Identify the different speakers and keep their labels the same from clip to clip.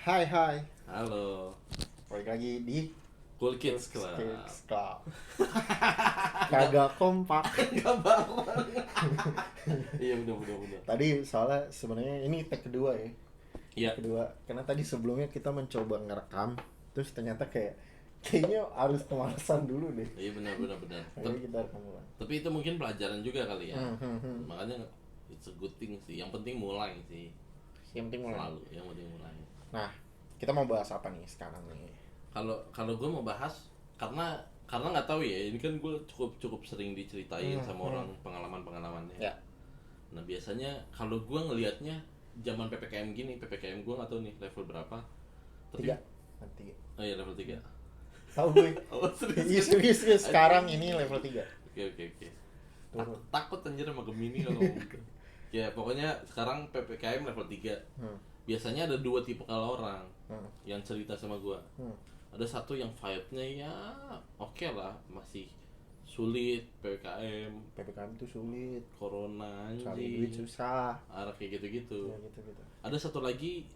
Speaker 1: Hai hai,
Speaker 2: Halo,
Speaker 1: balik lagi di
Speaker 2: Cool Kids Club.
Speaker 1: Kids Club. Kagak kompak.
Speaker 2: Enggak bareng. Iya bener.
Speaker 1: Tadi soalnya sebenarnya ini take kedua ya.
Speaker 2: Iya.
Speaker 1: Kedua, karena tadi sebelumnya kita mencoba ngerekam, terus ternyata kayaknya harus pemanasan dulu deh.
Speaker 2: Iya benar.
Speaker 1: Akhirnya kita rekam ulang.
Speaker 2: Tapi itu mungkin pelajaran juga kali ya.
Speaker 1: Hmm.
Speaker 2: Makanya it's a good thing sih. Yang penting mulai sih.
Speaker 1: Yang penting mulai.
Speaker 2: Selalu yang penting mulai.
Speaker 1: Nah, kita mau bahas apa nih sekarang nih?
Speaker 2: Kalau gue mau bahas karena nggak tahu ya. Ini kan gue cukup sering diceritain sama orang pengalamannya.
Speaker 1: Ya.
Speaker 2: Nah biasanya kalau gue ngelihatnya zaman ppkm gini, ppkm gue nggak tahu nih level berapa. Tapi,
Speaker 1: 3. Nanti.
Speaker 2: Oh iya level 3.
Speaker 1: Tahu gue.
Speaker 2: Oh
Speaker 1: Iya serius sekarang ini level 3.
Speaker 2: Oke. Takut anjir sama Gemini kalau ngomong gitu. Ya pokoknya sekarang PPKM level 3. Biasanya ada 2 tipe kalau orang yang cerita sama gua. Ada satu yang vibe-nya ya oke lah, masih sulit PPKM
Speaker 1: PPKM itu sulit.
Speaker 2: corona
Speaker 1: Cari duit
Speaker 2: anjing.
Speaker 1: susah.
Speaker 2: Arah kayak gitu-gitu.
Speaker 1: Ya gitu.
Speaker 2: Ada satu lagi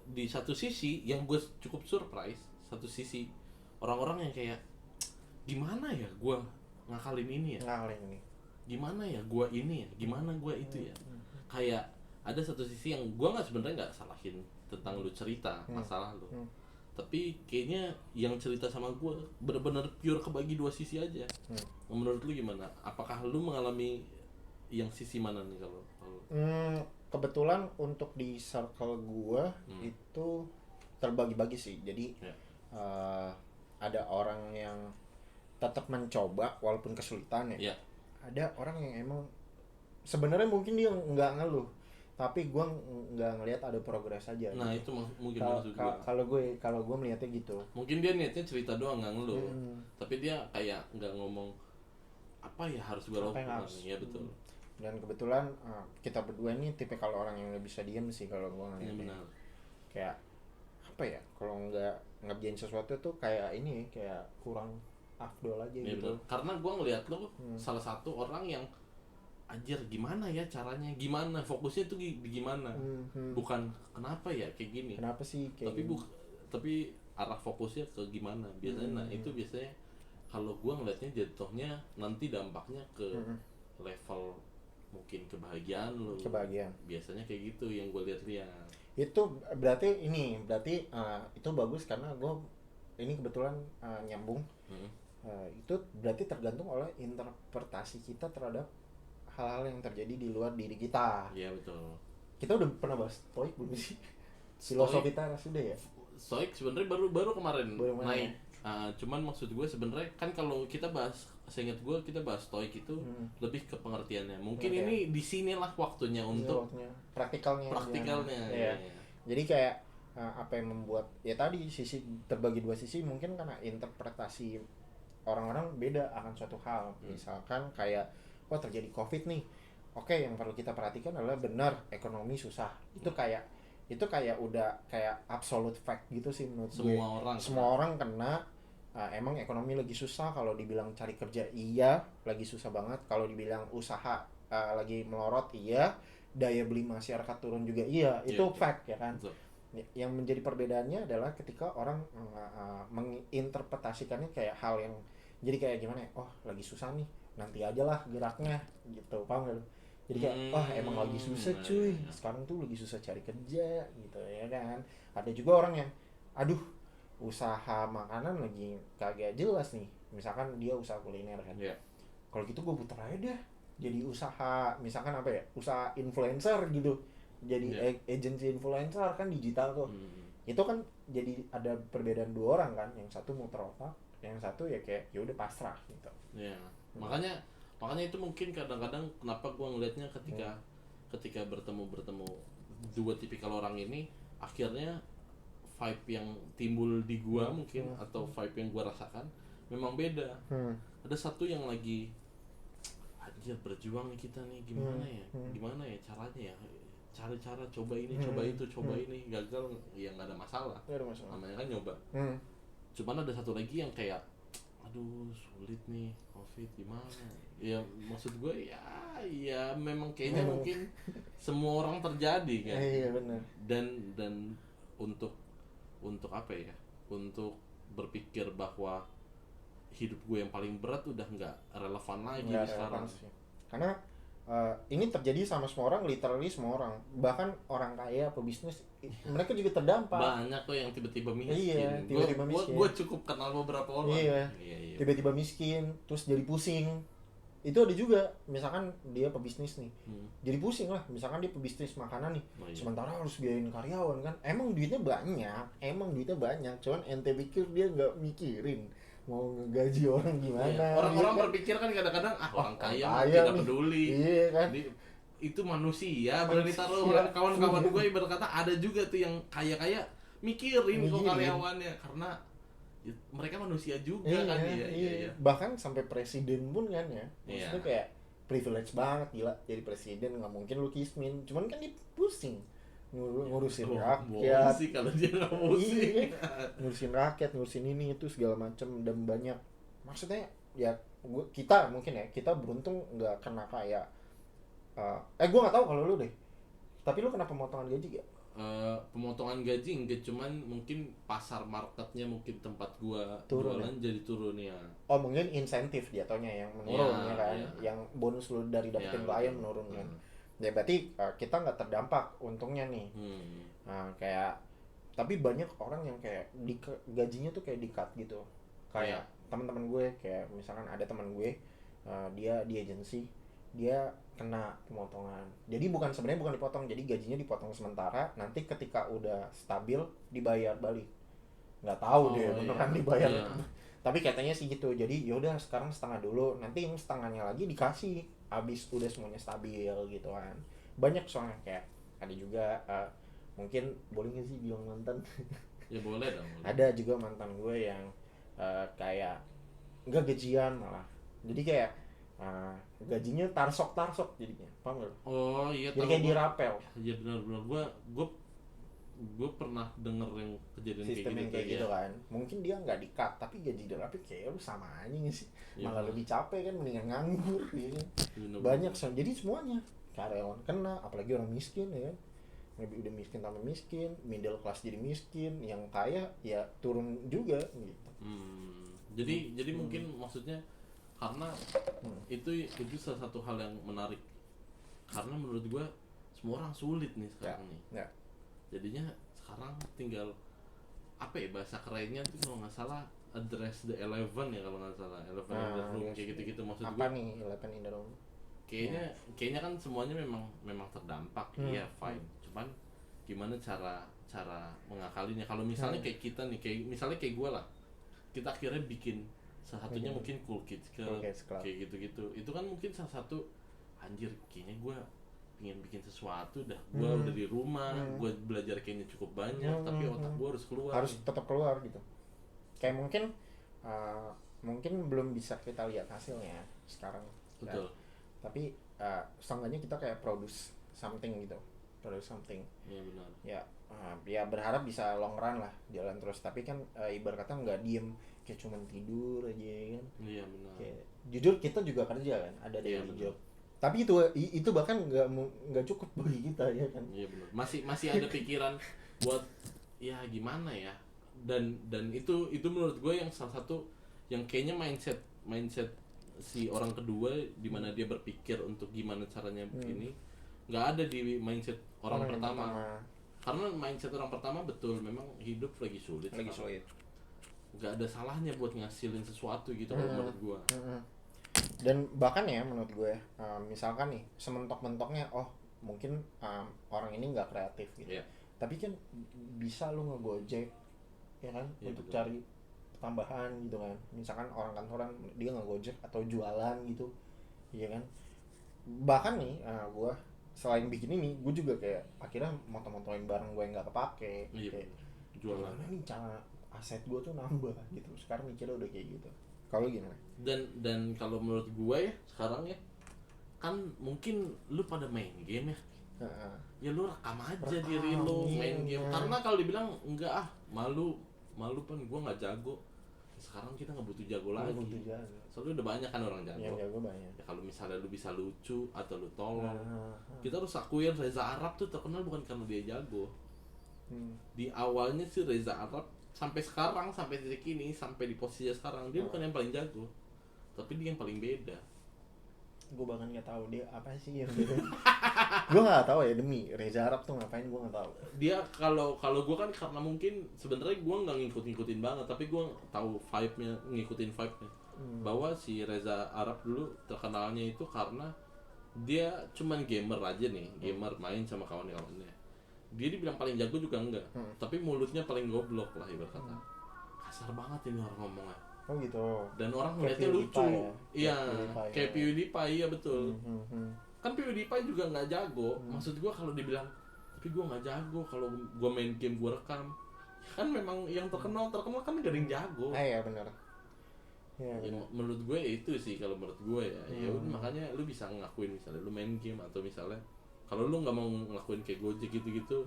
Speaker 2: di satu sisi yang gue cukup surprise, satu sisi orang-orang yang kayak gimana ya gua ngakalin ini ya,
Speaker 1: Ngaleng nih.
Speaker 2: gimana ya gua ini ya, gimana gua itu ya. Kayak ada satu sisi yang gua sebenarnya nggak salahin tentang lu cerita masalah lu, tapi kayaknya yang cerita sama gua bener-bener pure kebagi 2 sisi aja. Menurut lu gimana? Apakah lu mengalami yang sisi mana nih kalau
Speaker 1: Kebetulan untuk di circle gua itu terbagi-bagi sih. Jadi
Speaker 2: ya.
Speaker 1: ada orang yang tetap mencoba walaupun kesulitan ya.
Speaker 2: Ya.
Speaker 1: Ada orang yang emang sebenarnya mungkin dia nggak ngeluh, tapi gua nggak ngelihat ada progres aja.
Speaker 2: Nah
Speaker 1: gitu.
Speaker 2: itu mungkin maksud gua.
Speaker 1: Kalau gue melihatnya gitu.
Speaker 2: Mungkin dia niatnya cerita doang nggak ngeluh, tapi dia kayak nggak ngomong apa ya harus gue
Speaker 1: Apa yang
Speaker 2: lakukan.
Speaker 1: harus.
Speaker 2: Ya betul.
Speaker 1: Dan kebetulan kita berdua ini tipikal orang yang nggak bisa diem sih kalau gue
Speaker 2: Iya
Speaker 1: ngeliatnya.
Speaker 2: benar.
Speaker 1: Kayak apa ya, kalau nggak ngerjain sesuatu tuh kayak ini, kayak kurang afdol aja
Speaker 2: Iya
Speaker 1: gitu.
Speaker 2: benar. Karena gue ngeliat lo salah satu orang yang anjir gimana ya caranya, gimana fokusnya tuh gimana, bukan kenapa ya kayak gini.
Speaker 1: Kenapa sih kayak
Speaker 2: Tapi
Speaker 1: gini?
Speaker 2: tapi arah fokusnya ke gimana biasanya. Nah itu biasanya kalau gue ngeliatnya jatuhnya nanti dampaknya ke level mungkin kebahagiaan lo.
Speaker 1: Kebahagiaan.
Speaker 2: Biasanya kayak gitu yang gue lihat.
Speaker 1: Itu berarti itu bagus karena gue ini kebetulan nyambung. Itu berarti tergantung oleh interpretasi kita terhadap hal-hal yang terjadi di luar diri kita.
Speaker 2: Iya betul.
Speaker 1: Kita udah pernah bahas stoik belum sih? Filosofi teras sudah ya?
Speaker 2: Stoik sebenarnya baru kemarin
Speaker 1: Baru kemarin.
Speaker 2: naik. Cuman maksud gue sebenarnya kan kalau kita bahas, seingat gue kita bahas stoik itu lebih ke pengertiannya. Mungkin ini di sinilah waktunya untuk
Speaker 1: praktikalnya.
Speaker 2: Ya.
Speaker 1: Jadi kayak apa yang membuat ya tadi sisi terbagi 2 sisi, mungkin karena interpretasi orang-orang beda akan suatu hal. Misalkan kayak terjadi COVID nih. Oke, yang perlu kita perhatikan adalah benar ekonomi susah. Itu kayak udah kayak absolute fact gitu sih menurut gue. Semua orang kena. Emang ekonomi lagi susah. Kalau dibilang cari kerja iya lagi susah banget. Kalau dibilang usaha lagi melorot iya. Daya beli masyarakat turun juga iya. Itu fact ya kan.
Speaker 2: Betul.
Speaker 1: Yang menjadi perbedaannya adalah ketika orang menginterpretasikannya kayak hal yang jadi kayak gimana ya, lagi susah nih, nanti aja lah geraknya gitu, paham gak lu? Jadi kayak emang lagi susah cuy, sekarang tuh lagi susah cari kerja gitu ya kan. Ada juga orang yang aduh usaha makanan lagi kagak jelas nih, misalkan dia usaha kuliner kan. Kalau gitu gue putar aja deh jadi usaha, misalkan apa ya, usaha influencer gitu, jadi agency influencer kan digital tuh. Itu kan jadi ada perbedaan 2 orang kan, yang satu muter otak, yang satu ya kayak ya udah pasrah gitu.
Speaker 2: Ya, makanya itu mungkin kadang-kadang kenapa gua ngelihatnya ketika bertemu 2 tipikal orang ini, akhirnya vibe yang timbul di gua mungkin atau vibe yang gua rasakan memang beda. Ada satu yang lagi anjir berjuang nih kita nih, gimana ya caranya ya, cari cara, coba ini coba itu coba ini, gagal ya nggak ada masalah. Namanya kan nyoba. Cuman ada satu lagi yang kayak aduh sulit nih COVID gimana ya, maksud gue ya memang kayaknya mungkin semua orang terjadi kan.
Speaker 1: Iya benar.
Speaker 2: Dan untuk untuk apa ya, untuk berpikir bahwa hidup gue yang paling berat udah nggak relevan lagi
Speaker 1: Nggak
Speaker 2: di sekarang.
Speaker 1: relevan sih. Karena ini terjadi sama semua orang, literally semua orang, bahkan orang kaya pebisnis mereka juga terdampak.
Speaker 2: Banyak tuh yang tiba-tiba miskin.
Speaker 1: Iya, tiba-tiba miskin.
Speaker 2: Gue cukup kenal beberapa orang.
Speaker 1: Iya.
Speaker 2: Iya.
Speaker 1: Tiba-tiba miskin terus jadi pusing. Itu ada juga, misalkan dia pebisnis nih, jadi pusing lah. Misalkan dia pebisnis makanan nih,
Speaker 2: Oh, iya.
Speaker 1: sementara harus biayain karyawan kan, emang duitnya banyak, cuman ente pikir dia nggak mikirin mau ngegaji orang gimana.
Speaker 2: Iya. Orang-orang
Speaker 1: Iya kan?
Speaker 2: berpikir kan kadang-kadang orang kaya mah
Speaker 1: kaya
Speaker 2: tidak
Speaker 1: nih.
Speaker 2: peduli.
Speaker 1: Iya kan.
Speaker 2: Itu manusia. Berarti taruh
Speaker 1: Manusia.
Speaker 2: kawan-kawan gue ibarat kata ada juga tuh yang kaya-kaya mikirin kok
Speaker 1: Mikirin.
Speaker 2: karyawannya, karena ya, mereka manusia juga kan. Iya.
Speaker 1: Bahkan sampai presiden pun kan ya, maksudnya
Speaker 2: Iya.
Speaker 1: kayak privilege banget gila jadi presiden, nggak mungkin lu kismin, cuman kan dia pusing ngurusin
Speaker 2: Bohong
Speaker 1: rakyat.
Speaker 2: sih kalau dia nggak pusing.
Speaker 1: Iya, ngurusin rakyat, ngurusin ini itu segala macem, dan banyak. Maksudnya ya kita mungkin ya, kita beruntung nggak kena kayak gue nggak tahu kalau lu deh, tapi lu kena pemotongan gaji gak?
Speaker 2: Pemotongan gaji enggak, cuman mungkin pasar marketnya mungkin tempat gua
Speaker 1: Turun
Speaker 2: jualan jadi turun ya.
Speaker 1: Oh mungkin insentif jatuhnya yang menurun
Speaker 2: Iya,
Speaker 1: ya kan,
Speaker 2: iya.
Speaker 1: yang bonus lu dari dapetin
Speaker 2: Iya,
Speaker 1: klien
Speaker 2: betul.
Speaker 1: menurun kan. Ya berarti kita nggak terdampak untungnya nih. Nah, kayak tapi banyak orang yang kayak gajinya tuh kayak di-cut gitu. Kayak teman-teman gue, kayak misalkan ada teman gue dia di agensi, dia kena pemotongan. Jadi sebenarnya bukan dipotong, jadi gajinya dipotong sementara, nanti ketika udah stabil dibayar balik. Nggak tahu deh beneran dibayar.
Speaker 2: Iya.
Speaker 1: Tapi katanya sih gitu. Jadi yaudah sekarang setengah dulu, nanti yang setengahnya lagi dikasih abis udah semuanya stabil gitu kan. Banyak soalnya kayak ada juga mungkin boleh nggak sih bilang mantan?
Speaker 2: Ya boleh dong. Boleh.
Speaker 1: Ada juga mantan gue yang kayak nggak gajian malah. Jadi kayak gajinya tarsok jadinya, paham nggak?
Speaker 2: Oh iya.
Speaker 1: Jadi kayak dirapel.
Speaker 2: Iya benar-benar gue pernah denger yang kejadian
Speaker 1: Sistem yang kayak
Speaker 2: ya.
Speaker 1: gitu kan. Mungkin dia nggak di-cut tapi gaji dirapel, kayak lu sama aja nggak sih?
Speaker 2: Iya,
Speaker 1: Malah lebih capek kan, mendingan nganggur gitu.
Speaker 2: Bener-bener.
Speaker 1: Banyak jadi semuanya karyawan kena, apalagi orang miskin ya kan. Udah miskin tambah miskin, middle class jadi miskin, yang kaya ya turun juga gitu.
Speaker 2: Jadi mungkin maksudnya karena itu salah satu hal yang menarik, karena menurut gua semua orang sulit nih sekarang nih.
Speaker 1: Ya.
Speaker 2: Jadinya sekarang tinggal apa ya bahasa kerennya tuh kalau nggak salah address the 11 ya, kalau nggak salah 11 in the room
Speaker 1: Yes.
Speaker 2: kayak gitu maksud
Speaker 1: Apa
Speaker 2: gua.
Speaker 1: nih 11 in the room?
Speaker 2: Kayaknya kan semuanya memang terdampak. Iya fine, cuman gimana cara mengakalinya. Kalau misalnya kayak kita nih, kayak misalnya kayak gue lah, kita akhirnya bikin salah satunya mungkin Cool Kids Club, kayak gitu itu kan mungkin salah satu anjir kayaknya gue pengen bikin sesuatu dah. Gue udah di rumah, gue belajar kayaknya cukup banyak, tapi otak gue harus keluar,
Speaker 1: harus tetap keluar gitu. Kayak mungkin belum bisa kita lihat hasilnya sekarang.
Speaker 2: betul
Speaker 1: Ya. Tapi seenggaknya kita kayak produce something.
Speaker 2: iya benar
Speaker 1: Ya berharap bisa long run lah, jalan terus. Tapi kan ibarat kata nggak diem kayak cuman tidur aja kan.
Speaker 2: iya benar
Speaker 1: Kayak, jujur kita juga kerja kan, ada daily
Speaker 2: benar.
Speaker 1: job. Tapi itu bahkan nggak cukup bagi kita ya kan.
Speaker 2: Iya benar. Masih ada pikiran buat ya gimana ya. Dan itu menurut gue yang salah satu yang kayaknya mindset si orang kedua di mana dia berpikir untuk gimana caranya begini nggak ada di mindset orang pertama. Karena mindset orang pertama betul memang hidup lagi sulit. Nggak ada salahnya buat ngasilin sesuatu gitu kalau menurut gue.
Speaker 1: Dan bahkan ya menurut gue misalkan nih sementok-mentoknya mungkin orang ini nggak kreatif gitu.
Speaker 2: Iya.
Speaker 1: Tapi kan bisa lu ngegojek ya kan,
Speaker 2: Iya,
Speaker 1: untuk
Speaker 2: betul.
Speaker 1: cari tambahan gitu kan. Misalkan orang kantoran dia ngegojek atau jualan gitu ya kan. Bahkan nih gue selain bikin ini, gue juga kayak akhirnya moto-motoin barang gue yang nggak kepake.
Speaker 2: Iya,
Speaker 1: Kayak
Speaker 2: jualan.
Speaker 1: gimana nih cara aset gue tuh nambah gitu. Sekarang mikirnya udah kayak gitu. Kalau gimana?
Speaker 2: Dan kalau menurut gue ya sekarang ya kan mungkin lu pada main game ya. Ya lu rekam aja diri lu main game. Karena kalau dibilang enggak malu pun gue nggak jago. Sekarang kita nggak butuh jago lagi. Soalnya udah banyak kan orang jago.
Speaker 1: Yang jago banyak.
Speaker 2: Ya kalau misalnya lu bisa lucu atau lu tolong, kita harus akuin Reza Arab tuh terkenal bukan karena dia jago, Di awalnya sih Reza Arab sampai sekarang, sampai titik ini, sampai di posisinya sekarang dia bukan yang paling jago, tapi dia yang paling beda.
Speaker 1: Gue bahkan nggak tahu dia apa sih yang gitu. Gue nggak tahu ya, demi Reza Arab tuh ngapain gue nggak tahu.
Speaker 2: Dia kalau gue kan karena mungkin sebenarnya gue nggak ngikutin banget, tapi gue tahu vibe-nya, ngikutin vibe-nya. Bahwa si Reza Arab dulu terkenalnya itu karena dia cuman gamer aja nih, gamer main sama kawan-kawannya. Dia dibilang paling jago juga enggak, tapi mulutnya paling goblok lah ibarat kata. Kasar banget ini orang ngomongnya.
Speaker 1: Oh gitu.
Speaker 2: Dan orang
Speaker 1: Kayak
Speaker 2: ngeliatnya lucu.
Speaker 1: ya?
Speaker 2: Iya, kayak
Speaker 1: ya.
Speaker 2: PewDiePie, iya betul. Kan PewDiePie juga nggak jago. Maksud gua kalau dibilang, tapi gua nggak jago kalau gua main game gua rekam. Kan memang yang terkenal kan gak ada yang jago.
Speaker 1: Iya benar.
Speaker 2: Ya, menurut gue itu sih kalau menurut gue ya. Ya udah, makanya lu bisa ngakuin misalnya lu main game, atau misalnya kalau lu nggak mau ngelakuin kayak Gojek gitu-gitu,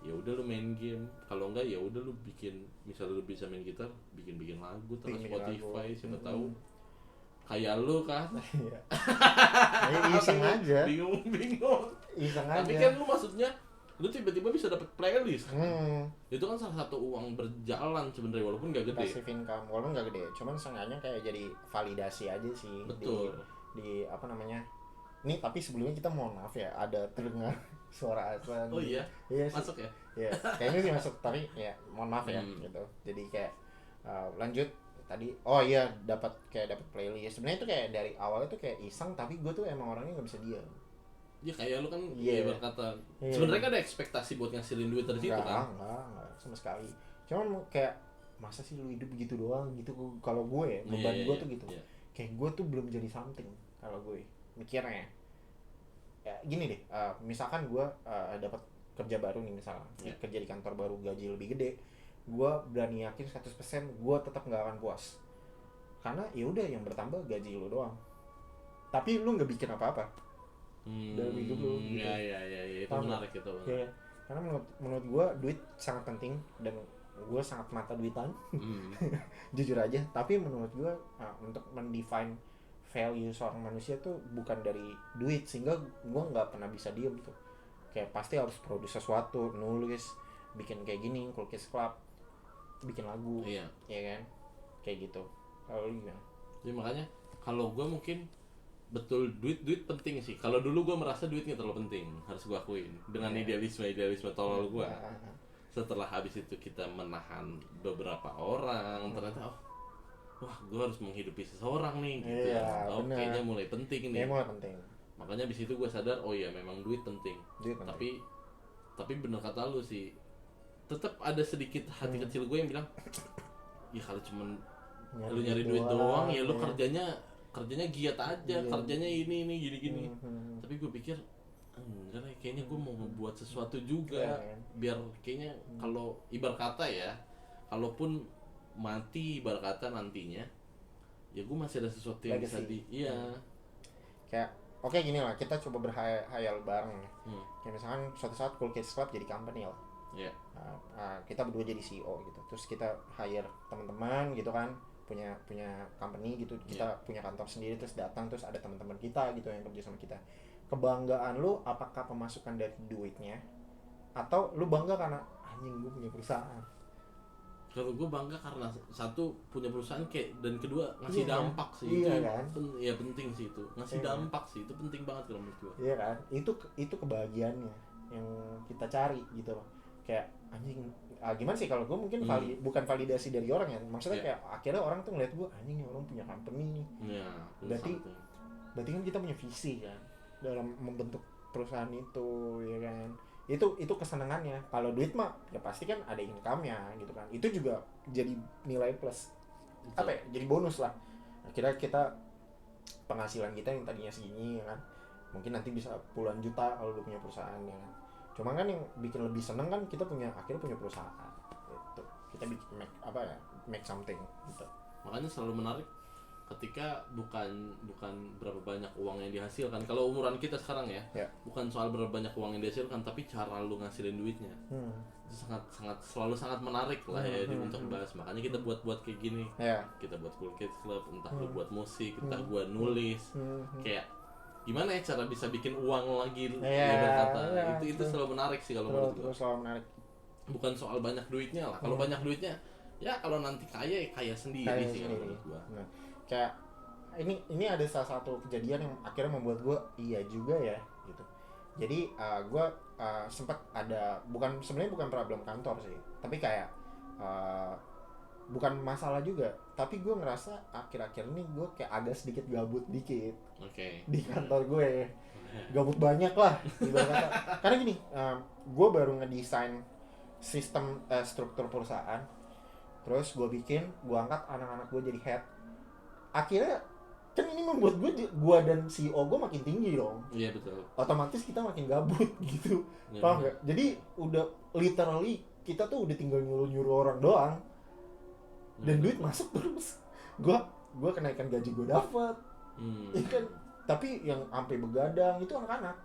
Speaker 2: ya udah lu main game. Kalau enggak ya udah lu bikin, misalnya lu bisa main gitar, bikin lagu terus Spotify, siapa tahu kayak lu kan.
Speaker 1: Ya, iseng aja.
Speaker 2: Bingung
Speaker 1: Iseng
Speaker 2: tapi
Speaker 1: aja.
Speaker 2: kan lu maksudnya lu tiba-tiba bisa dapat playlist kan? Itu kan salah satu uang berjalan sebenarnya, walaupun nggak gede.
Speaker 1: Passive income, walaupun nggak gede, cuman seenggaknya kayak jadi validasi aja sih.
Speaker 2: Betul.
Speaker 1: Di apa namanya, nih tapi sebelumnya kita mohon maaf ya, ada terdengar suara azan.
Speaker 2: Oh iya?
Speaker 1: Iya
Speaker 2: Masuk ya?
Speaker 1: Iya, kayaknya sih masuk, tapi ya mohon maaf ya gitu. Jadi kayak lanjut tadi, oh iya, dapat playlist. Sebenarnya itu kayak dari awalnya tuh kayak iseng, tapi gue tuh emang orangnya nggak bisa diam.
Speaker 2: Ya kayak lu kan berkata sebenarnya kan ada ekspektasi buat ngasilin duit dari situ kan?
Speaker 1: Enggak, sama sekali. Cuman kayak masa sih lu hidup gitu doang gitu. Kalau gue ya, beban gue tuh gitu. Kayak gue tuh belum jadi something kalau gue mikirnya. Ya gini deh, misalkan gue dapat kerja baru nih misalnya, kerja di kantor baru, gaji lebih gede, gue berani yakin 100% gue tetap nggak akan puas. Karena ya udah, yang bertambah gaji lu doang, tapi lu nggak bikin apa-apa dalam hidup lu gitu.
Speaker 2: Ya, itu menarik itu.
Speaker 1: Ya, karena menurut gue duit sangat penting, dan gue sangat mata duitan. Jujur aja. Tapi menurut gue untuk mendefine value seorang manusia tuh bukan dari duit, sehingga gue nggak pernah bisa diem tuh. Kayak pasti harus produce sesuatu, nulis, bikin kayak gini, Coolkids Club, bikin lagu, ya kan, kayak gitu. Kalau lu gimana?
Speaker 2: Ya makanya kalau gue mungkin betul duit penting sih. Kalau dulu gue merasa duit nggak terlalu penting, harus gue akuin dengan idealisme tolol gue. Setelah habis itu kita menahan beberapa orang, ternyata wah gue harus menghidupi seseorang nih gitu. Kayaknya mulai penting nih.
Speaker 1: Mulai penting.
Speaker 2: Makanya di situ gue sadar, oh iya memang duit penting. Tapi bener kata lu sih, tetap ada sedikit hati kecil gue yang bilang, ya kalau cuman lu nyari duit doang ya lu kerjanya giat aja, kerjanya ini gini. Tapi gue pikir enggak lah, kayaknya gue mau membuat sesuatu juga, biar kayaknya kalau ibarat kata ya, kalaupun mati ibarat kata nantinya, ya gue masih ada sesuatu yang bisa
Speaker 1: kayak oke, gini lah, kita coba berhayal bareng. Kayak misalkan suatu saat Coolkids Club jadi company lah. Kita berdua jadi CEO gitu, terus kita hire teman-teman gitu kan, punya company gitu, kita punya kantor sendiri, terus datang, terus ada teman-teman kita gitu yang kerja sama kita. Kebanggaan lu apakah pemasukan dari duitnya, atau lu bangga karena anjing gue punya perusahaan?
Speaker 2: Kalau gue bangga karena satu punya perusahaan dan kedua ngasih dampak sih.
Speaker 1: Kan?
Speaker 2: Ya penting sih itu, ngasih dampak sih, itu penting banget kalau menurut gue.
Speaker 1: Iya kan, itu kebahagiaannya yang kita cari gitu loh. Kayak anjing, gimana sih kalau gue mungkin bukan validasi dari orang ya, maksudnya kayak akhirnya orang tuh ngeliat gue, anjing nih orang punya company nih. Berarti kan kita punya visi kan dalam membentuk perusahaan itu, ya kan. Itu kesenangannya. Kalau duit mah ya pasti kan ada income-nya gitu kan, itu juga jadi nilai plus. Betul. Apa ya, jadi bonus lah. Akhirnya kita penghasilan kita yang tadinya segini ya kan, mungkin nanti bisa puluhan juta kalau udah punya perusahaan ya kan. Cuma kan yang bikin lebih seneng kan kita akhirnya punya perusahaan gitu. Kita bikin make something gitu.
Speaker 2: Makanya selalu menarik ketika bukan berapa banyak uang yang dihasilkan. Kalau umuran kita sekarang ya, bukan soal berapa banyak uang yang dihasilkan, tapi cara lu ngasilin duitnya. Itu selalu sangat menarik lah ya untuk bahas. Makanya kita buat kayak gini. Kita buat Coolkids Club, entah lu buat musik, entah gua nulis. Kayak gimana ya cara bisa bikin uang lagi, berkata. Itu selalu menarik sih kalau menurut gua.
Speaker 1: Selalu menarik.
Speaker 2: bukan soal banyak duitnya lah. Kalau banyak duitnya ya kalau nanti kaya ya kaya sendiri
Speaker 1: Kayak
Speaker 2: sih kalau
Speaker 1: sendiri.
Speaker 2: menurut gua.
Speaker 1: Nah, kayak ini ada salah satu kejadian yang akhirnya membuat gue iya juga ya gitu. Jadi gue sempat ada sebenarnya bukan problem kantor sih, tapi kayak uh, bukan masalah juga, tapi gue ngerasa akhir-akhir ini gue kayak agak sedikit gabut dikit
Speaker 2: Oke.
Speaker 1: di kantor gue. Gabut banyak lah ibarat kata. Karena gini, gue baru ngedesain sistem struktur perusahaan, terus gue angkat anak-anak gue jadi head. Akhirnya kan ini membuat gue dan CEO gue makin tinggi dong,
Speaker 2: Iya betul.
Speaker 1: otomatis kita makin gabut gitu.
Speaker 2: Iya,
Speaker 1: Paham
Speaker 2: betul.
Speaker 1: nggak? Jadi udah literally kita tuh udah tinggal nyuruh orang doang dan
Speaker 2: Betul.
Speaker 1: duit masuk terus. Gue kenaikan gaji gue dapat, ya kan. Tapi yang sampai begadang itu anak-anak.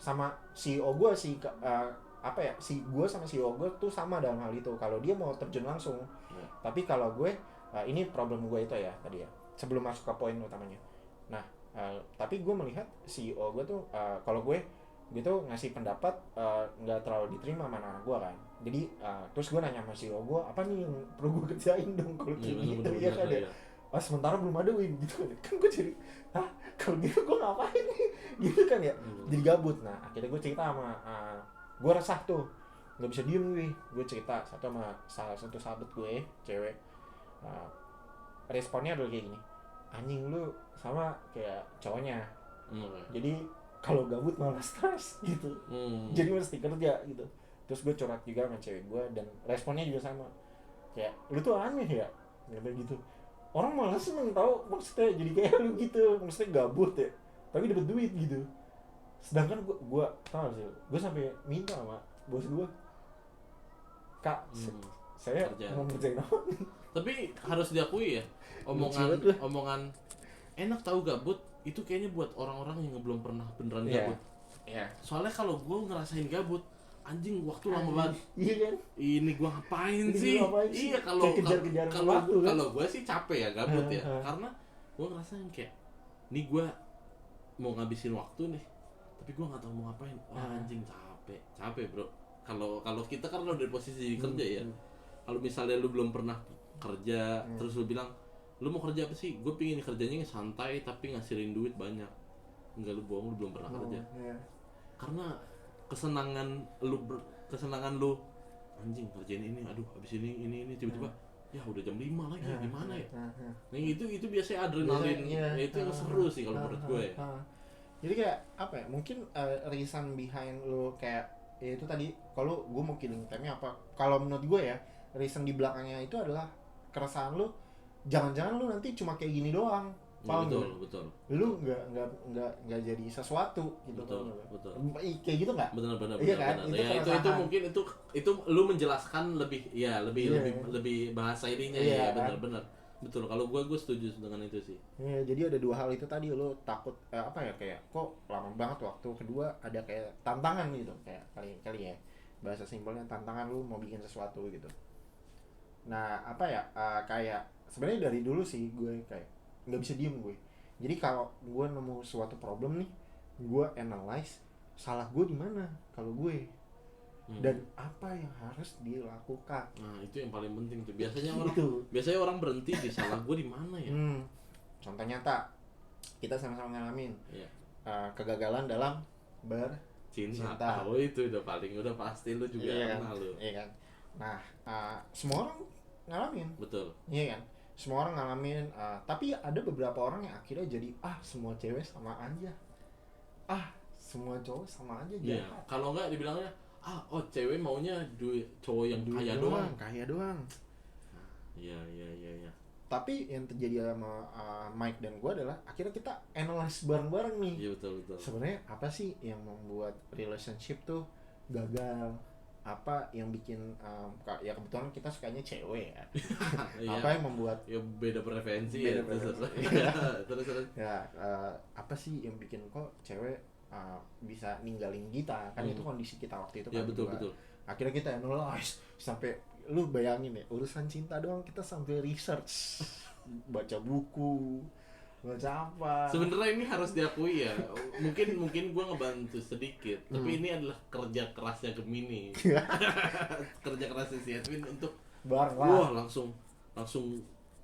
Speaker 1: Sama CEO gue si gue sama CEO gue tuh sama dalam hal itu. Kalau dia mau terjun langsung,
Speaker 2: Ya.
Speaker 1: tapi kalau gue ini problem gue itu ya tadi ya. Sebelum masuk ke poin utamanya. Nah, tapi gue melihat CEO gue tuh kalau gue tuh ngasih pendapat nggak terlalu diterima sama anak gue kan. Jadi terus gue nanya sama CEO gue, apa nih yang perlu gue kerjain dong kalau kayak gitu ya kan ya. Sementara belum ada win gitu kan gue jadi kalau gitu gue ngapain nih gitu kan ya. Jadi gabut. Nah akhirnya gue cerita sama gue resah tuh, nggak bisa diem gue cerita sama salah satu sahabat gue cewek. Responnya adalah kayak gini, anjing lu sama kayak cowoknya, jadi kalau gabut malah stres gitu, jadi mesti kerja gitu. Terus gue curhat juga sama cewek gue dan responnya juga sama, kayak lu tuh aneh ya gitu, orang malah seneng tau maksudnya jadi kayak lu gitu, maksudnya gabut ya tapi dapat duit gitu. Sedangkan gue tau gak sih, gue sampai minta sama bos gue, kak saya
Speaker 2: Kerjaan.
Speaker 1: mau ngerjain apa.
Speaker 2: Tapi harus diakui ya, omongan enak tahu gabut itu kayaknya buat orang-orang yang belum pernah beneran gabut.
Speaker 1: Iya.
Speaker 2: Soalnya kalau gue ngerasain gabut, anjing waktu lama banget.
Speaker 1: Iya kan?
Speaker 2: Ini gue ngapain
Speaker 1: Ini
Speaker 2: sih?
Speaker 1: gua ngapain sih?
Speaker 2: Iya kalau
Speaker 1: Kayak kejar-kejaran waktu, kan?
Speaker 2: kalau gue sih capek ya gabut ya, karena gue ngerasain kayak, nih gue mau ngabisin waktu nih, tapi gue nggak tahu mau ngapain. Wah anjing capek bro. Kalau kita kan udah dari posisi kerja ya. Kalau misalnya lu belum pernah kerja, terus lu bilang lu mau kerja apa sih? Gue pingin kerjanya santai tapi ngasilin duit banyak. Enggak, lu bohong, lu belum pernah kerja. Karena kesenangan lu anjing kerjain ini, aduh habis ini tiba-tiba ya udah jam 5 lagi, gimana ya? Nah itu biasanya adrenalin, itu yang seru sih kalau menurut gue ya.
Speaker 1: Jadi kayak apa ya, mungkin reason behind lu kayak ya itu tadi, kalau gue mau killing time-nya apa, kalau menurut gue ya reason di belakangnya itu adalah keresahan lu, jangan-jangan lu nanti cuma kayak gini doang. Paham
Speaker 2: Betul.
Speaker 1: Lu nggak jadi sesuatu gitu.
Speaker 2: Betul.
Speaker 1: Kayak gitu nggak?
Speaker 2: Benar.
Speaker 1: Iya kan?
Speaker 2: Itu mungkin itu lu menjelaskan lebih bahasa ininya ya,
Speaker 1: kan?
Speaker 2: benar. Betul. Kalau gue setuju dengan itu sih.
Speaker 1: Ya, jadi ada dua hal itu tadi, lu takut apa ya, kayak kok lama banget waktu, kedua ada kayak tantangan gitu, kayak kali ya bahasa simpelnya tantangan, lu mau bikin sesuatu gitu. Nah apa ya, kayak sebenarnya dari dulu sih gue kayak nggak bisa diem gue. Jadi kalau gue nemu suatu problem nih, gue analyze salah gue di mana kalau gue, dan apa yang harus dilakukan.
Speaker 2: Nah itu yang paling penting tuh. Biasanya orang berhenti di salah gue di mana ya.
Speaker 1: Contoh nyata kita sama-sama ngalamin kegagalan dalam bercinta.
Speaker 2: Oh itu udah pasti lu juga kenal lu.
Speaker 1: Iya kan. Nah semua orang ngalamin.
Speaker 2: Betul.
Speaker 1: Iya kan. Semua orang ngalamin, tapi ada beberapa orang yang akhirnya jadi semua cewek sama aja, semua cowok sama aja jahat.
Speaker 2: Yeah. Kalau enggak dibilangnya cewek maunya duit cowok yang
Speaker 1: kaya doang.
Speaker 2: Iya.
Speaker 1: Tapi yang terjadi sama Mike dan gue adalah akhirnya kita analyze bareng-bareng nih.
Speaker 2: Iya betul.
Speaker 1: Sebenarnya apa sih yang membuat relationship tuh gagal? Apa yang bikin ya kebetulan kita sukanya cewek ya. Apa yang membuat
Speaker 2: ya beda preferensi terus
Speaker 1: ya apa sih yang bikin kok cewek bisa ninggalin kita kan. Itu kondisi kita waktu itu
Speaker 2: ya,
Speaker 1: kan.
Speaker 2: betul.
Speaker 1: Akhirnya kita analyze sampai, lu bayangin ya, urusan cinta doang kita sampai research baca buku, Baca apa?
Speaker 2: Sebenarnya ini harus diakui ya. Mungkin gua ngebantu sedikit, tapi ini adalah kerja kerasnya Gemini. Kerja kerasnya si Edwin untuk
Speaker 1: Bareng lah.
Speaker 2: wah langsung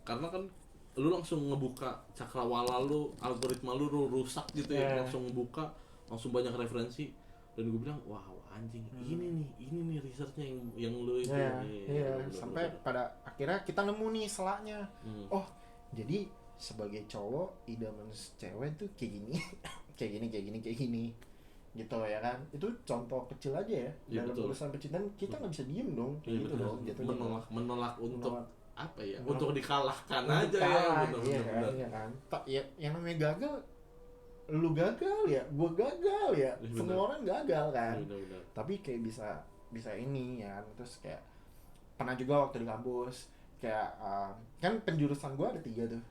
Speaker 2: karena kan lu langsung ngebuka cakrawala lu, algoritma lu rusak gitu ya. Langsung ngebuka, langsung banyak referensi dan gue bilang wow anjing ini nih researchnya yang lu itu.
Speaker 1: Iya. Sampai pada akhirnya kita nemu nih selaknya. Oh, jadi sebagai cowok idaman cewek tuh kayak gini kayak gini gitu ya kan. Itu contoh kecil aja ya, dalam urusan percintaan kita nggak bisa diem dong kayak gitu dong gitu.
Speaker 2: Menolak untuk apa ya, untuk dikalahkan aja ya, benar-benar
Speaker 1: ya kan. Ya, yang namanya gagal, lu gagal ya, gua gagal ya, semua orang gagal kan.
Speaker 2: Benar.
Speaker 1: Tapi kayak bisa ini ya kan. Terus kayak pernah juga waktu di kampus kayak kan penjurusan gua ada 3 tuh.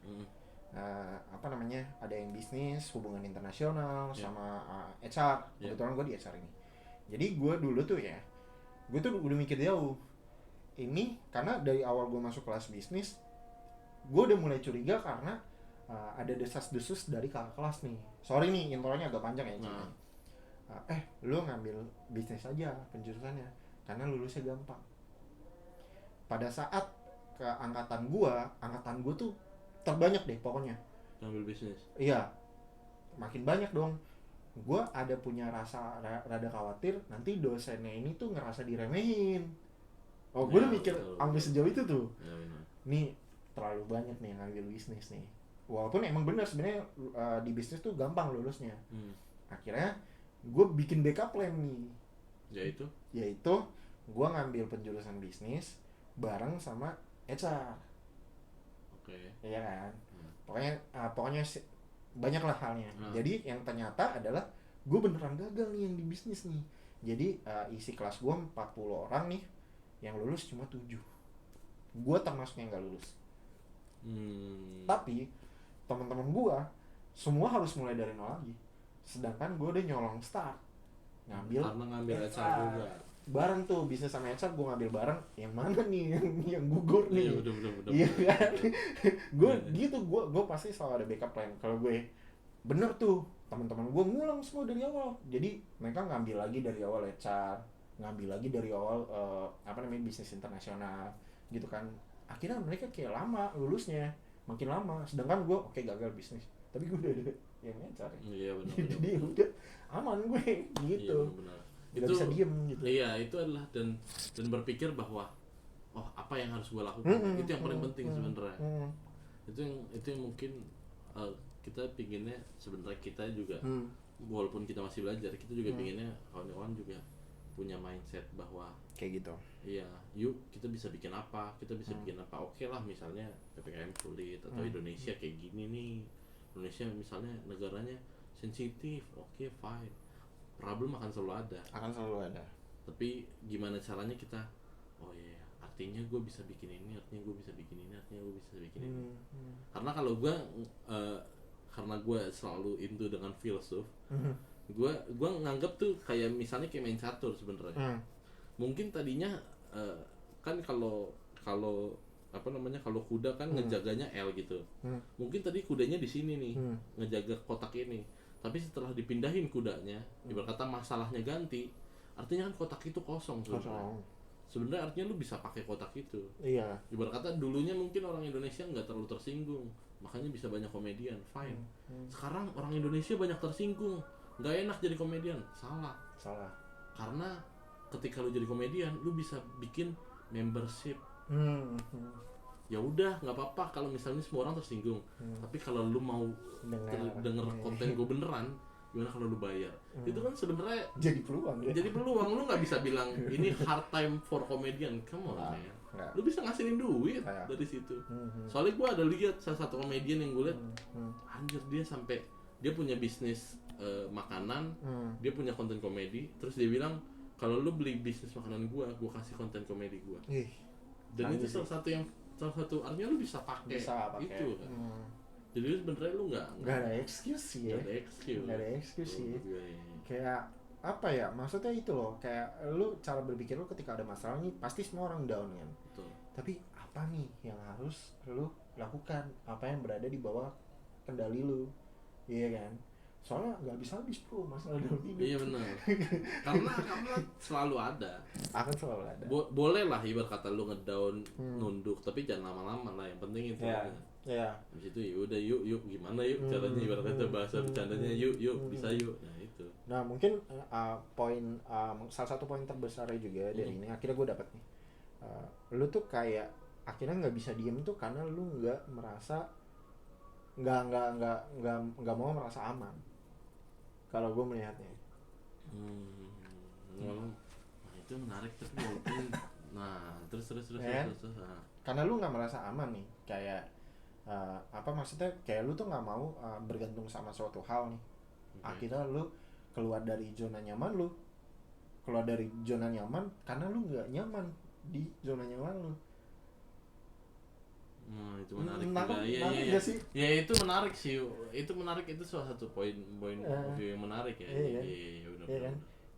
Speaker 1: Apa namanya, ada yang bisnis, hubungan internasional, sama HR. Kebetulan gue di HR ini. Jadi gue dulu tuh ya, gue tuh udah mikir jauh. Ini karena dari awal gue masuk kelas bisnis, gue udah mulai curiga karena ada desas-desus dari kakak kelas nih. Sorry nih, intronya agak panjang ya. Lu ngambil bisnis aja penjurusannya, karena lulusnya gampang. Pada saat ke angkatan gue tuh terbanyak deh pokoknya
Speaker 2: ngambil bisnis.
Speaker 1: Iya, makin banyak dong. Gue ada punya rasa rada khawatir nanti dosennya ini tuh ngerasa diremehin. Gue udah mikir sampai sejauh itu tuh. Nih terlalu banyak nih yang ngambil bisnis nih. Walaupun emang bener sebenarnya di bisnis tuh gampang lulusnya. Akhirnya gue bikin backup plan nih. Yaitu gue ngambil penjurusan bisnis bareng sama HR. Iya kan, pokoknya banyak lah halnya. Jadi yang ternyata adalah gue beneran gagal nih yang di bisnis nih. Jadi isi kelas gue 40 orang nih, yang lulus cuma 7. Gue termasuk yang gak lulus. Tapi teman-teman gue semua harus mulai dari nol lagi. Sedangkan gue udah nyolong start
Speaker 2: karena ngambil HR juga.
Speaker 1: Bareng tuh bisnis sama HR gue ngambil bareng. Yang mana nih yang gugur nih? Iya kan. Gue gitu, gue pasti selalu ada backup plan. Kalau gue bener tuh, teman-teman gue ngulang semua dari awal. Jadi mereka ngambil lagi dari awal HR, ngambil lagi dari awal bisnis internasional gitu kan. Akhirnya mereka kayak lama lulusnya, makin lama. Sedangkan gue gagal bisnis, tapi gue udah ada yang HR.
Speaker 2: Iya benar.
Speaker 1: Jadi udah aman gue gitu.
Speaker 2: Iya,
Speaker 1: Gak bisa diem gitu.
Speaker 2: Iya, itu adalah dan berpikir bahwa apa yang harus gue lakukan. Itu yang paling penting sebenarnya. Itu yang mungkin kita pinginnya sebenarnya, kita juga walaupun kita masih belajar, kita juga pinginnya kawan-kawan juga punya mindset bahwa
Speaker 1: kayak gitu.
Speaker 2: Iya, yuk kita bisa bikin apa, Oke lah, misalnya PPKM sulit atau Indonesia kayak gini nih. Indonesia misalnya negaranya sensitif, oke, fine. Problem akan selalu ada. Tapi gimana caranya kita, artinya gue bisa bikin ini, artinya gue bisa bikin ini. Karena kalau gue, karena gue selalu into dengan filsuf, gue nganggap tuh kayak misalnya kayak main catur sebenarnya. Mungkin tadinya kan kalau kuda kan ngejaganya L gitu. Mungkin tadi kudanya di sini nih, ngejaga kotak ini. Tapi setelah dipindahin kudanya, ibarat kata masalahnya ganti, artinya kan kotak itu kosong sebenarnya. Sebenarnya artinya lu bisa pakai kotak itu.
Speaker 1: Iya.
Speaker 2: Ibarat kata dulunya mungkin orang Indonesia nggak terlalu tersinggung, makanya bisa banyak komedian, fine. Sekarang orang Indonesia banyak tersinggung, nggak enak jadi komedian, salah. Karena ketika lu jadi komedian, lu bisa bikin membership. Ya udah, nggak apa-apa kalau misalnya semua orang tersinggung. Tapi kalau lu mau denger konten gue beneran, gimana kalau lu bayar? Itu kan sebenarnya
Speaker 1: jadi peluang.
Speaker 2: Lu nggak bisa bilang ini hard time for comedian, come on man. Lu bisa ngasihin duit dari situ. Soalnya gue ada lihat salah satu komedian yang gue lihat, anjir, dia punya bisnis makanan, dia punya konten komedi, terus dia bilang kalau lu beli bisnis makanan gue kasih konten komedi gue. Dan itu salah satu artinya lu bisa pakai itu kan. Jadi sebenarnya lu nggak
Speaker 1: ada excuse sih. Kayak apa ya, maksudnya itu loh, kayak lu cara berpikir lu ketika ada masalah nih pasti semua orang down kan.
Speaker 2: Betul.
Speaker 1: Tapi apa nih yang harus lu lakukan, apa yang berada di bawah kendali lu, iya kan? Soalnya nggak habis-habis bro masalah dalam hidup.
Speaker 2: Iya benar. karena selalu ada.
Speaker 1: Akan selalu ada.
Speaker 2: Boleh lah ibarat kata lu ngedown, nunduk, tapi jangan lama-lama lah. Yang penting itu.
Speaker 1: Iya.
Speaker 2: Habis itu ya udah yuk gimana yuk caranya ibarat kata bahasa bercandanya yuk bisa yuk. Nah itu.
Speaker 1: Nah mungkin salah satu poin terbesarnya juga dari ini akhirnya gue dapat nih. Lu tuh kayak akhirnya nggak bisa diem tuh karena lu nggak merasa nggak mau merasa aman. Kalau gue melihatnya.
Speaker 2: Nah itu menarik tapi mungkin. Nah terus.
Speaker 1: Karena lu nggak merasa aman nih, kayak maksudnya kayak lu tuh nggak mau bergantung sama suatu hal nih. Akhirnya lu keluar dari zona nyaman lu, karena lu nggak nyaman di zona nyaman lu.
Speaker 2: Itu menarik juga. Iya. Ya itu menarik sih. Itu salah satu poin yang menarik ya. Iya benar.
Speaker 1: Iya kan?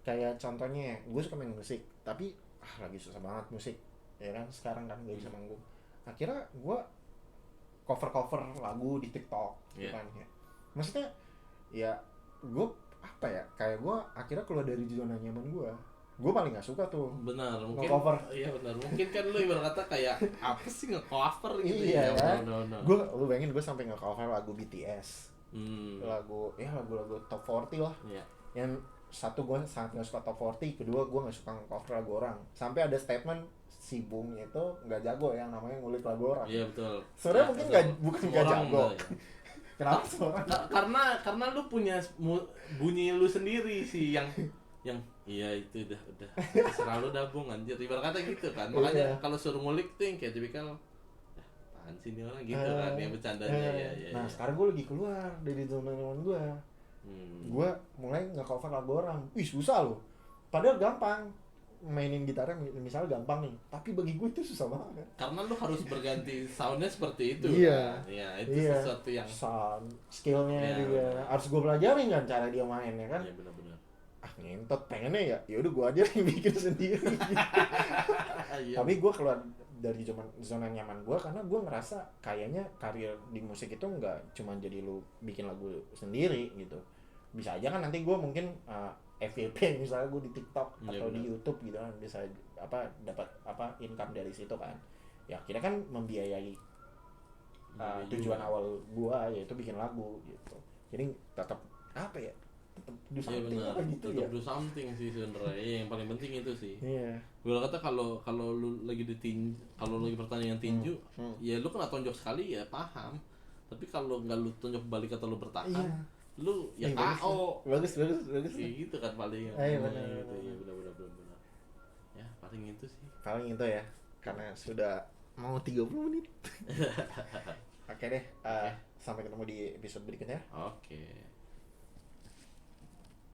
Speaker 1: Kayak contohnya, gue suka main musik, tapi lagi susah banget musik, ya kan? Sekarang kan gak bisa manggung. Akhirnya gue cover lagu di TikTok, kan ya. Maksudnya, ya gue kayak gue akhirnya keluar dari zona nyaman gue. Gue paling gak suka tuh.
Speaker 2: Benar, mungkin
Speaker 1: cover.
Speaker 2: Iya benar. Mungkin kan lu ibarat kata kayak apa sih nge-cover gitu.
Speaker 1: Iya kan.
Speaker 2: No.
Speaker 1: Lu bayangin gue sampai nge-cover lagu BTS. Lagu top 40 lah.
Speaker 2: Iya.
Speaker 1: Yang satu gue sangat gak suka top 40, kedua gue gak suka nge-cover lagu orang. Sampai ada statement si Bung itu gak jago yang namanya ngulik lagu orang.
Speaker 2: Iya betul.
Speaker 1: Sebenarnya mungkin bukan gak jago.
Speaker 2: Ya.
Speaker 1: Kenapa seorang?
Speaker 2: Karena lu punya bunyi lu sendiri sih yang iya itu udah terserah lu dah Bung anjir, ibarat kata gitu kan. Makanya kalau suruh ngulik tuh yang kayak tipikal apaan sih ini orang gitu kan, yang bercandanya ya.
Speaker 1: Nah sekarang gue lagi keluar dari zona nyaman gue. Gue mulai nge-cover lagu orang. Susah loh, padahal gampang mainin gitarnya misalnya gampang nih, tapi bagi gue itu susah banget
Speaker 2: karena lu harus berganti soundnya seperti itu.
Speaker 1: Iya.
Speaker 2: Kan? Ya itu sesuatu yang
Speaker 1: sound skillnya juga harus gue pelajarin kan cara dia main ya kan.
Speaker 2: Iya benar-benar.
Speaker 1: Ngentot pengennya ya udah gue aja yang bikin sendiri. Tapi gue keluar dari zona nyaman gue karena gue ngerasa kayaknya karir di musik itu nggak cuma jadi lu bikin lagu sendiri gitu. Bisa aja kan nanti gue mungkin FYP misalnya gue di TikTok atau di YouTube gitu kan, bisa dapat income dari situ kan. Ya akhirnya kan membiayai tujuan awal gue, yaitu bikin lagu gitu. Jadi tetap do something gitu ya.
Speaker 2: Do something sih sebenarnya. Yang paling penting itu sih.
Speaker 1: Iya.
Speaker 2: Gue kata kalau lu lagi kalau lagi pertandingan tinju, ya lu kena tonjok sekali ya paham. Tapi kalau nggak lu tonjok balik atau lu bertahan, lu ya KO.
Speaker 1: Bagus.
Speaker 2: Gitu kan paling.
Speaker 1: Iya benar.
Speaker 2: Iya benar. Ya paling itu sih.
Speaker 1: Paling itu ya. Karena sudah mau 30 menit. Oke deh. Sampai ketemu di episode berikutnya.
Speaker 2: Oke.